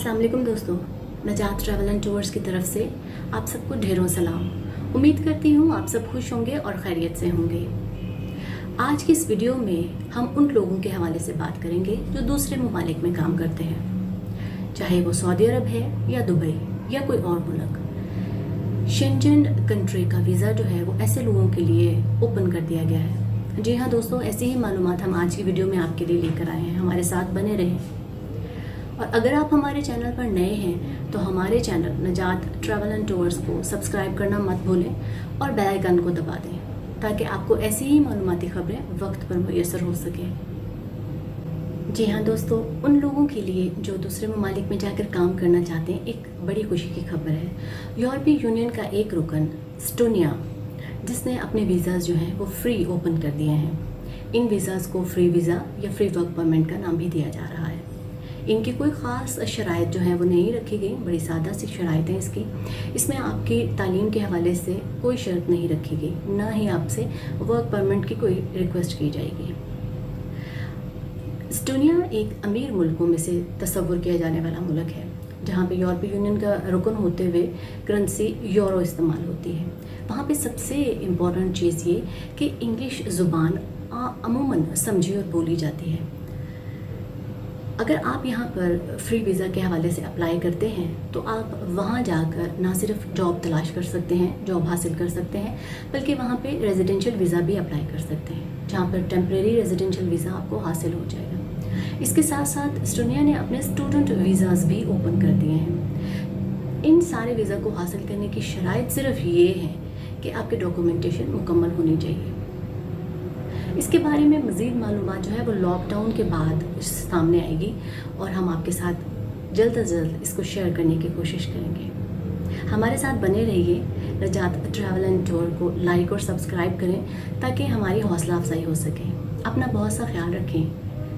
अस्सलाम वालेकुम दोस्तों, नजात ट्रैवल एंड टूर्स की तरफ से आप सबको ढेरों सलाम। उम्मीद करती हूँ आप सब खुश होंगे और खैरियत से होंगे। आज की इस वीडियो में हम उन लोगों के हवाले से बात करेंगे जो दूसरे ममालिक में काम करते हैं, चाहे वो सऊदी अरब है या दुबई या कोई और मुल्क। शेंजन कंट्री का वीज़ा जो है वो ऐसे लोगों के लिए ओपन कर दिया गया है। जी हाँ दोस्तों, ऐसी ही मालूमात हम आज की वीडियो में आपके लिए लेकर आए हैं। हमारे साथ बने रहें। और अगर आप हमारे चैनल पर नए हैं तो हमारे चैनल नजात ट्रैवल एंड टूर्स को सब्सक्राइब करना मत भूलें और बेल आइकन को दबा दें ताकि आपको ऐसी ही मालूमाती खबरें वक्त पर मुयस्सर हो सकें। जी हाँ दोस्तों, उन लोगों के लिए जो दूसरे ममालिक में जाकर काम करना चाहते हैं, एक बड़ी खुशी की खबर है। यूरोपीय यूनियन का एक रुकन एस्टोनिया, जिसने अपने वीज़ाज़ जो हैं वो फ्री ओपन कर दिए हैं। इन वीज़ाज़ को फ्री वीज़ा या फ्री वर्क परमिट का नाम भी दिया जा रहा है। इनकी कोई ख़ास शराइत जो है वो नहीं रखी गई, बड़ी सादा सी शराइत है इसकी। इसमें आपकी तालीम के हवाले से कोई शर्त नहीं रखी गई, ना ही आपसे वर्क परमिट की कोई रिक्वेस्ट की जाएगी। एस्टोनिया एक अमीर मुल्कों में से तस्वुर किया जाने वाला मुल्क है, जहाँ पे यूरोपीय यूनियन का रुकन होते हुए करेंसी यूरो इस्तेमाल होती है। वहाँ पे सबसे इम्पॉर्टेंट चीज़ ये कि इंग्लिश ज़ुबान अमूमन समझी और बोली जाती है। अगर आप यहाँ पर फ्री वीज़ा के हवाले से अप्लाई करते हैं तो आप वहाँ जाकर ना सिर्फ जॉब तलाश कर सकते हैं, जॉब हासिल कर सकते हैं, बल्कि वहाँ पे रेजिडेंशियल वीज़ा भी अप्लाई कर सकते हैं, जहाँ पर टेम्परेरी रेजिडेंशियल वीज़ा आपको हासिल हो जाएगा। इसके साथ साथ एस्टोनिया ने अपने स्टूडेंट वीज़ाज़ भी ओपन कर दिए हैं। इन सारे वीज़ा को हासिल करने की शराइत सिर्फ ये है कि आपके डॉक्यूमेंटेशन मुकम्मल होनी चाहिए। इसके बारे में मज़ीद मालूमात जो है वो लॉकडाउन के बाद सामने आएगी और हम आपके साथ जल्द अज जल्द इसको शेयर करने की कोशिश करेंगे। हमारे साथ बने रहिए। नजात ट्रैवल एंड टूर को लाइक और सब्सक्राइब करें ताकि हमारी हौसला अफजाई हो सके। अपना बहुत सा ख्याल रखें,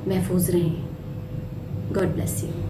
महफूज रहें। God bless you.